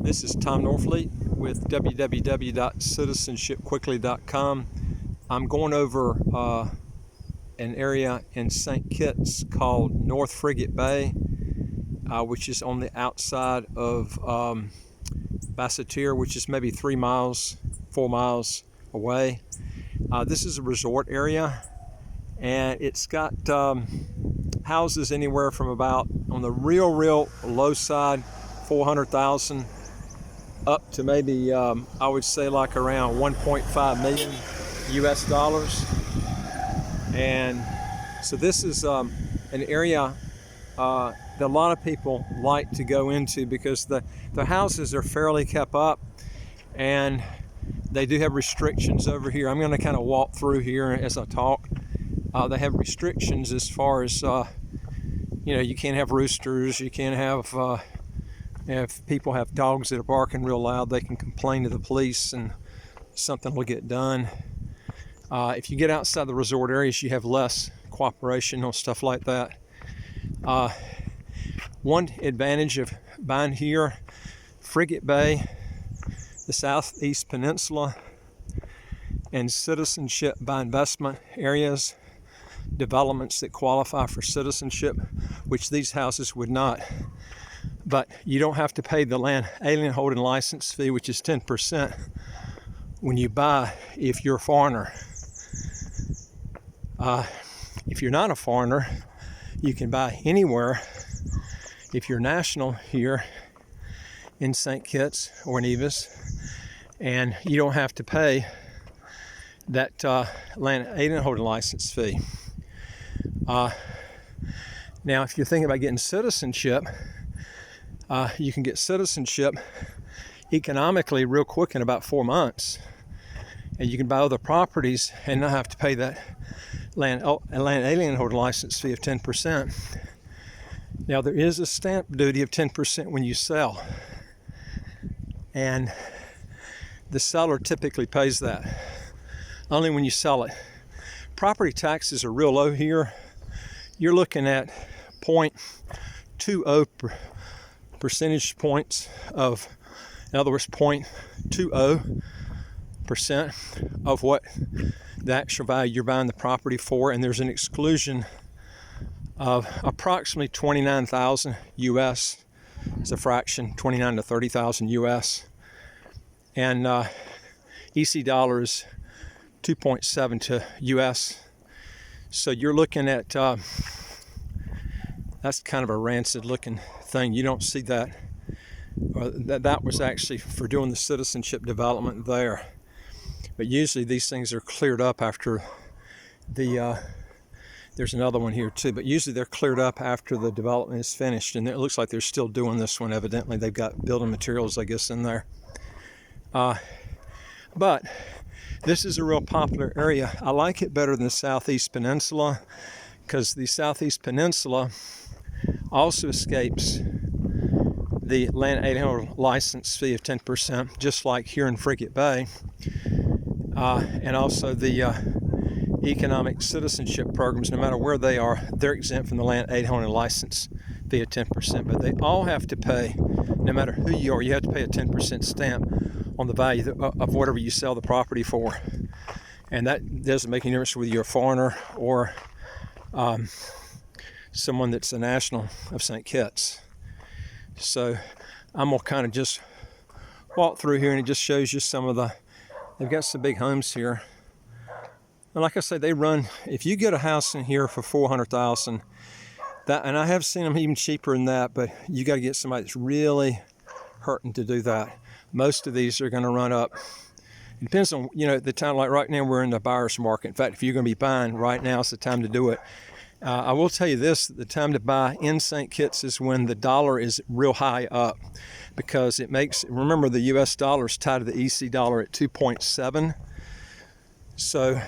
This is Tom Norfleet with www.citizenshipquickly.com. I'm going over an area in St. Kitts called North Frigate Bay, which is on the outside of Basseterre, which is maybe 4 miles away. This is a resort area, and it's got houses anywhere from about, on the real low side, 400,000 up to maybe I would say like around 1.5 million US dollars. And so this is an area that a lot of people like to go into because the houses are fairly kept up, and they do have restrictions over here. I'm going to kind of walk through here as I talk. They have restrictions as far as you can't have roosters, you can't have if people have dogs that are barking real loud, they can complain to the police and something will get done. If you get outside the resort areas, you have less cooperation on stuff like that. One advantage of buying here, Frigate Bay, the Southeast Peninsula, and citizenship by investment areas, developments that qualify for citizenship, which these houses would not. But you don't have to pay the land alien holding license fee, which is 10% when you buy if you're a foreigner. If you're not a foreigner, you can buy anywhere. If you're national here in St. Kitts or Nevis, and you don't have to pay that land alien holding license fee. Now, if you're thinking about getting citizenship, you can get citizenship economically real quick in about 4 months, and you can buy other properties and not have to pay that land alien holding license fee of 10%. Now, there is a stamp duty of 10% when you sell, and the seller typically pays that only when you sell it. Property taxes are real low here. You're looking at 0.20 percentage points of, in other words, 0.20% of what the actual value you're buying the property for, and there's an exclusion of approximately 29,000 US. It's a fraction, 29 to 30,000 US, and EC dollar is 2.7 to US. So you're looking at that's kind of a rancid looking thing. You don't see that. That was actually for doing the citizenship development there. But usually these things are cleared up after the, there's another one here too, but usually they're cleared up after the development is finished. And it looks like they're still doing this one. Evidently they've got building materials, I guess, in there. But this is a real popular area. I like it better than the Southeast Peninsula because the Southeast Peninsula also escapes the land alien license fee of 10%, just like here in Frigate Bay, and also the economic citizenship programs. No matter where they are, they're exempt from the land alien license fee of 10%, but they all have to pay, no matter who you are, you have to pay a 10% stamp on the value of whatever you sell the property for. And that doesn't make any difference whether you're a foreigner or someone that's a national of St. Kitts. So I'm gonna kind of just walk through here, and it just shows you some of they've got some big homes here. And like I say, they run, if you get a house in here for 400,000, and I have seen them even cheaper than that, but you got to get somebody that's really hurting to do that. Most of these are going to run up. It depends on, the time. Like right now, we're in the buyer's market. In fact, if you're going to be buying right now, it's the time to do it. I will tell you this, the time to buy in St. Kitts is when the dollar is real high up, because remember the US dollar is tied to the EC dollar at 2.7. So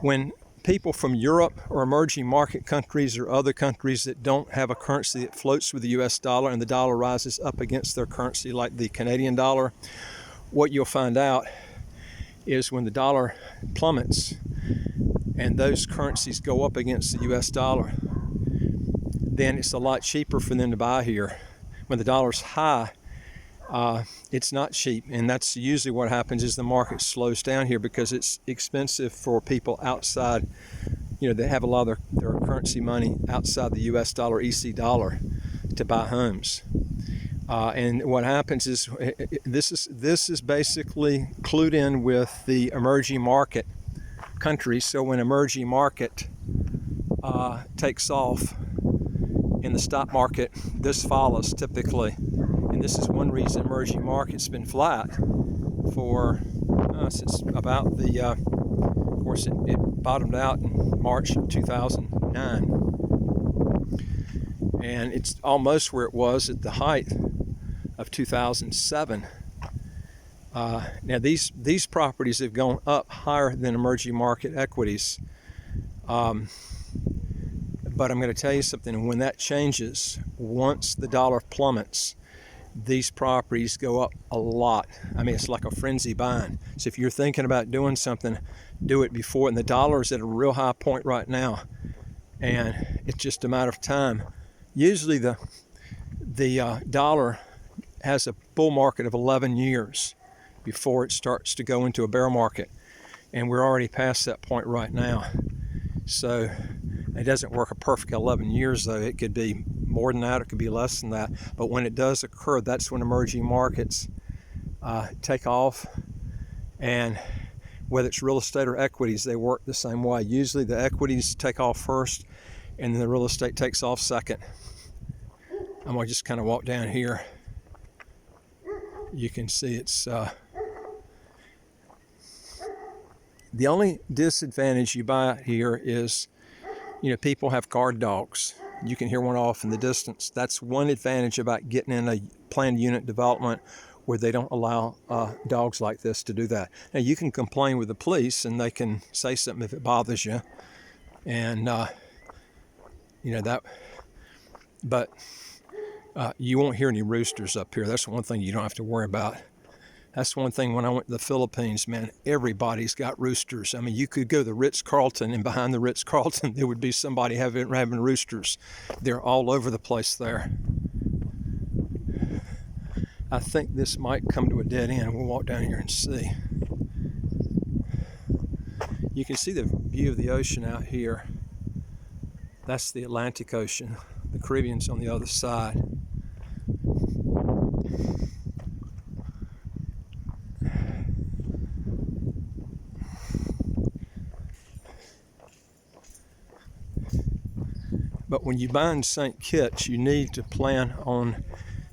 when people from Europe or emerging market countries or other countries that don't have a currency that floats with the US dollar and the dollar rises up against their currency, like the Canadian dollar, what you'll find out is when the dollar plummets and those currencies go up against the US dollar, then it's a lot cheaper for them to buy here. When the dollar's high, It's not cheap, and that's usually what happens is the market slows down here because it's expensive for people outside. They have a lot of their currency money outside the U.S. dollar, EC dollar, to buy homes. And what happens is this is basically clued in with the emerging market countries. So when emerging market takes off in the stock market, this follows typically. And this is one reason emerging markets been flat for since about the, of course, it bottomed out in March of 2009. And it's almost where it was at the height of 2007. Now these properties have gone up higher than emerging market equities. But I'm going to tell you something, when that changes, once the dollar plummets, these properties go up a lot. I mean, it's like a frenzy buying. So if you're thinking about doing something, do it before. And the dollar is at a real high point right now, and it's just a matter of time. Usually the dollar has a bull market of 11 years before it starts to go into a bear market, and we're already past that point right now. So it doesn't work a perfect 11 years, though. It could be more than that, it could be less than that. But when it does occur, that's when emerging markets take off. And whether it's real estate or equities, they work the same way. Usually the equities take off first, and then the real estate takes off second. I'm going to just kind of walk down here. You can see it's the only disadvantage you buy here is, people have guard dogs. You can hear one off in the distance. That's one advantage about getting in a planned unit development where they don't allow dogs like this to do that. Now, you can complain with the police, and they can say something if it bothers you, and that. But you won't hear any roosters up here. That's one thing you don't have to worry about. That's one thing when I went to the Philippines, man, everybody's got roosters. I mean, you could go to the Ritz-Carlton, and behind the Ritz-Carlton, there would be somebody having roosters. They're all over the place there. I think this might come to a dead end. We'll walk down here and see. You can see the view of the ocean out here. That's the Atlantic Ocean. The Caribbean's on the other side. But when you buy in St. Kitts, you need to plan on,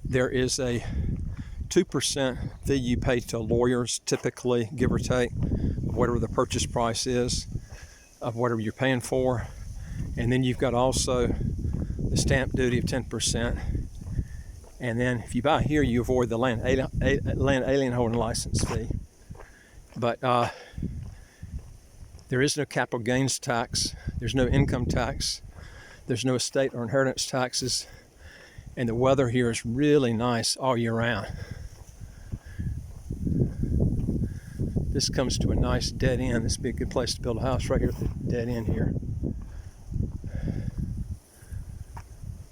there is a 2% fee you pay to lawyers, typically, give or take, whatever the purchase price is of whatever you're paying for. And then you've got also the stamp duty of 10%. And then if you buy here, you avoid the land alien holding license fee. But there is no capital gains tax. There's no income tax. There's no estate or inheritance taxes. And the weather here is really nice all year round. This comes to a nice dead end. This would be a good place to build a house right here at the dead end here.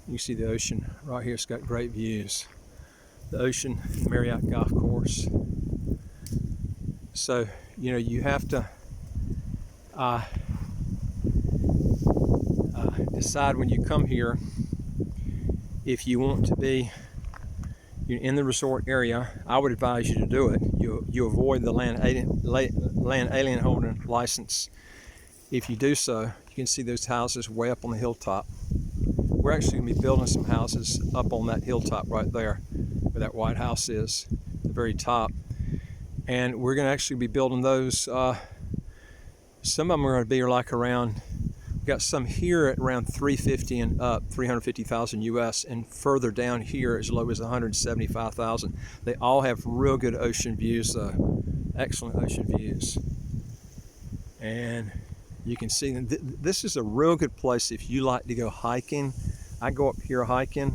You see the ocean right here. It's got great views. The ocean, Marriott Golf Course. So, you have to decide when you come here if you want to be in the resort area. I would advise you to do it. You avoid the land alien holding license. If you do so, you can see those houses way up on the hilltop. We're actually going to be building some houses up on that hilltop right there, where that White House is, the very top. And we're going to actually be building those. Some of them are going to be like around, we've got some here at around 350 and up, 350,000 US, and further down here as low as 175,000. They all have real good ocean views, excellent ocean views. And you can see this is a real good place if you like to go hiking. I go up here hiking.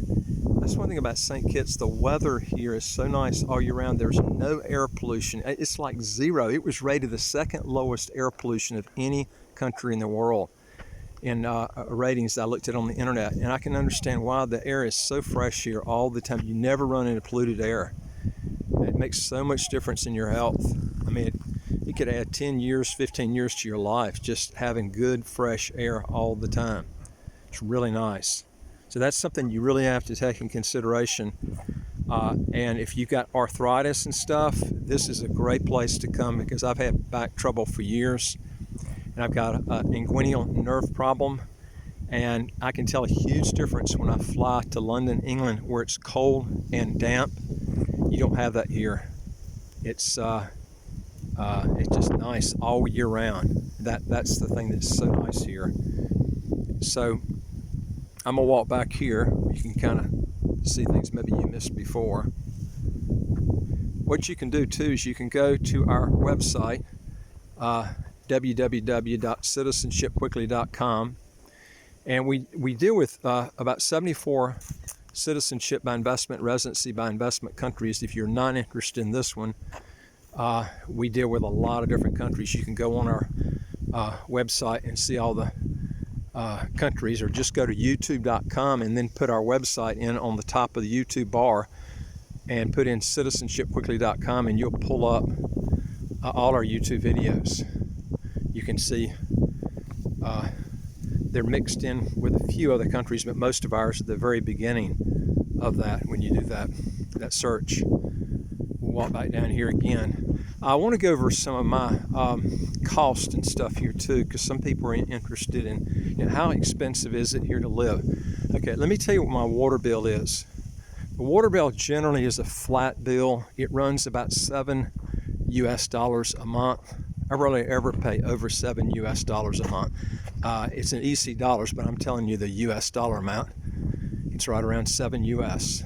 That's one thing about St. Kitts. The weather here is so nice all year round. There's no air pollution. It's like zero. It was rated the second lowest air pollution of any country in the world in ratings I looked at on the internet. And I can understand why. The air is so fresh here all the time. You never run into polluted air. makes so much difference in your health. I mean, it could add 10 years, 15 years to your life, just having good, fresh air all the time. It's really nice. So that's something you really have to take in consideration. And if you've got arthritis and stuff, this is a great place to come, because I've had back trouble for years, and I've got an inguinal nerve problem, and I can tell a huge difference when I fly to London, England, where it's cold and damp. You don't have that here. It's just nice all year round. That's the thing that's so nice here. So I'm gonna walk back here. You can kind of see things maybe you missed before. What you can do too is you can go to our website, www.citizenshipquickly.com, and we deal with about 74 citizenship by investment, residency by investment countries. If you're not interested in this one, we deal with a lot of different countries. You can go on our website and see all the countries, or just go to youtube.com and then put our website in on the top of the YouTube bar and put in citizenshipquickly.com, and you'll pull up all our YouTube videos. You can see they're mixed in with a few other countries, but most of ours at the very beginning of that, when you do that search. We'll walk back down here again. I want to go over some of my cost and stuff here too, because some people are interested in how expensive is it here to live. Okay, let me tell you what my water bill is. The water bill generally is a flat bill. It runs about $7 a month. I rarely ever pay over $7 a month. It's in EC dollars, but I'm telling you the US dollar amount. It's right around $7.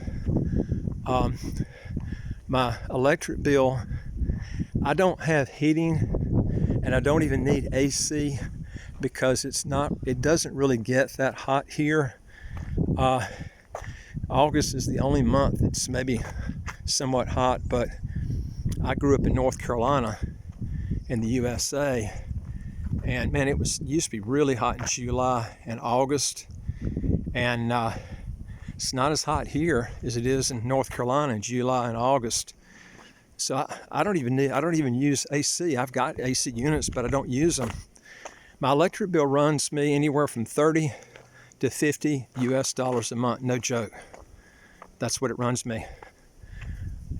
My electric bill, I don't have heating, and I don't even need AC, because it doesn't really get that hot here. August is the only month it's maybe somewhat hot, but I grew up in North Carolina in the USA, and man, it used to be really hot in July and August, and it's not as hot here as it is in North Carolina in July and August. So I don't even use AC. I've got AC units, but I don't use them. My electric bill runs me anywhere from $30 to $50 a month. No joke. That's what it runs me.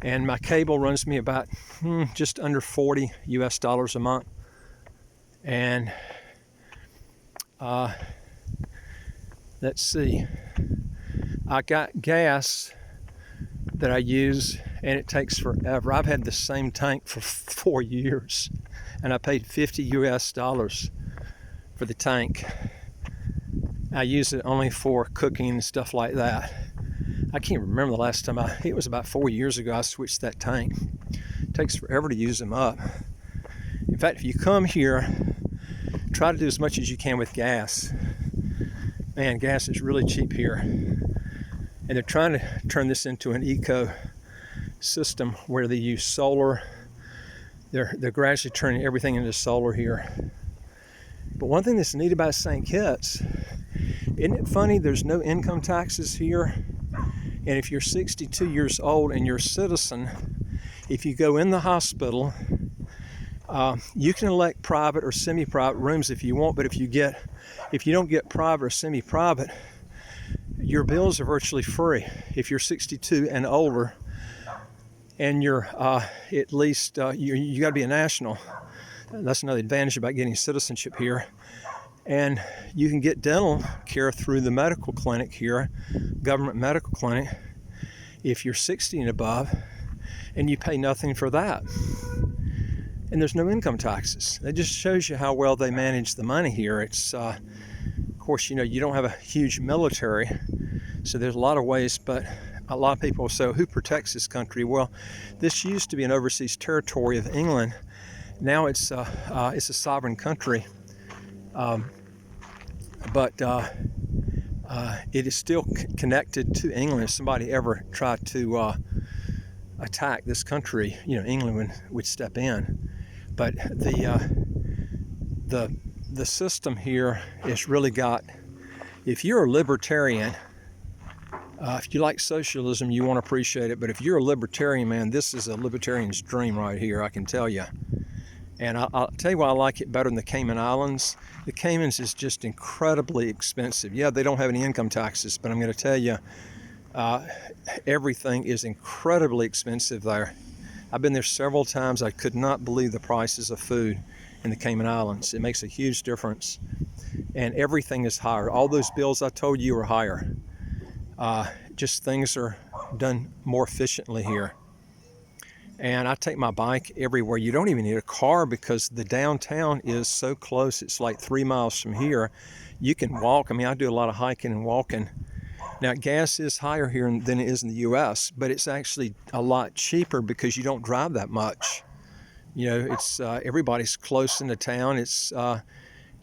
And my cable runs me about just under $40 a month. And let's see. I got gas that I use, and it takes forever. I've had the same tank for 4 years, and I paid $50 for the tank. I use it only for cooking and stuff like that. I can't remember the last time it was about 4 years ago I switched that tank. It takes forever to use them up. In fact, if you come here, try to do as much as you can with gas. Man, gas is really cheap here. And they're trying to turn this into an eco system where they use solar. They're gradually turning everything into solar here. But one thing that's neat about St. Kitts, isn't it funny, there's no income taxes here? And if you're 62 years old and you're a citizen, if you go in the hospital, you can elect private or semi-private rooms if you want, but if you don't get private or semi-private, your bills are virtually free. If you're 62 and older, and you're at least you got to be a national. That's another advantage about getting citizenship here. And you can get dental care through the medical clinic here, government medical clinic, if you're 60 and above, and you pay nothing for that. And there's no income taxes. That just shows you how well they manage the money here. It's, of course, you don't have a huge military, so there's a lot of ways, but a lot of people say, who protects this country? Well, this used to be an overseas territory of England. Now it's a sovereign country. But it is still connected to England. If somebody ever tried to attack this country, England would step in. But the system here is really got, if you're a libertarian, If you like socialism, you won't appreciate it. But if you're a libertarian, man, this is a libertarian's dream right here, I can tell you. And I'll tell you why I like it better than the Cayman Islands. The Caymans is just incredibly expensive. Yeah, they don't have any income taxes, but I'm going to tell you, everything is incredibly expensive there. I've been there several times. I could not believe the prices of food in the Cayman Islands. It makes a huge difference. And everything is higher. All those bills I told you are higher. Just things are done more efficiently here. And I take my bike everywhere. You don't even need a car because the downtown is so close. It's like 3 miles from here. You can walk. I mean, I do a lot of hiking and walking. Now, gas is higher here than it is in the U.S., but it's actually a lot cheaper because you don't drive that much. You know, it's everybody's close in the town. It's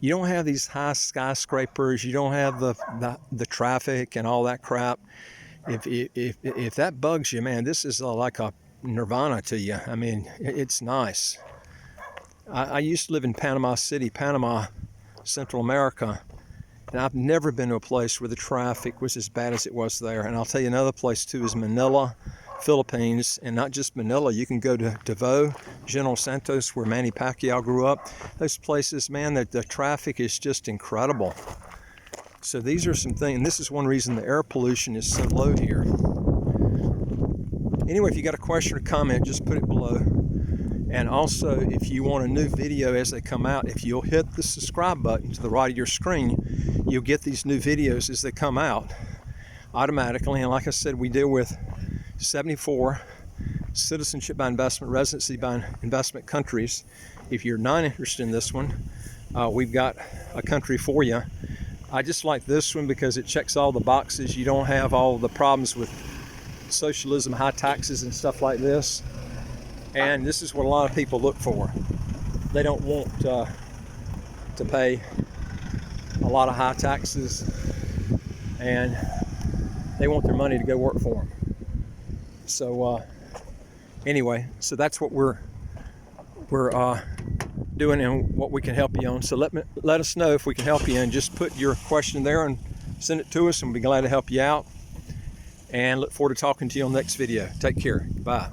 you don't have these high skyscrapers. You don't have the traffic and all that crap. If that bugs you, man, this is like a nirvana to you. I mean, it's nice. I used to live in Panama City, Panama, Central America, and I've never been to a place where the traffic was as bad as it was there. And I'll tell you another place too is Manila, Philippines, and not just Manila. You can go to Davao, General Santos, where Manny Pacquiao grew up. Those places, man, the traffic is just incredible. So these are some things, and this is one reason the air pollution is so low here. Anyway, if you got a question or comment, just put it below. And also, if you want a new video as they come out, if you'll hit the subscribe button to the right of your screen, you'll get these new videos as they come out automatically. And like I said, we deal with 74 citizenship by investment, residency by investment countries. If you're not interested in this one, we've got a country for you. I just like this one because it checks all the boxes. You don't have all the problems with socialism, high taxes and stuff like this. And this is what a lot of people look for. They don't want to pay a lot of high taxes, and they want their money to go work for them. So anyway, so that's what we're doing and what we can help you on. So let us know if we can help you, and just put your question there and send it to us, and we'll be glad to help you out. And look forward to talking to you on the next video. Take care. Bye.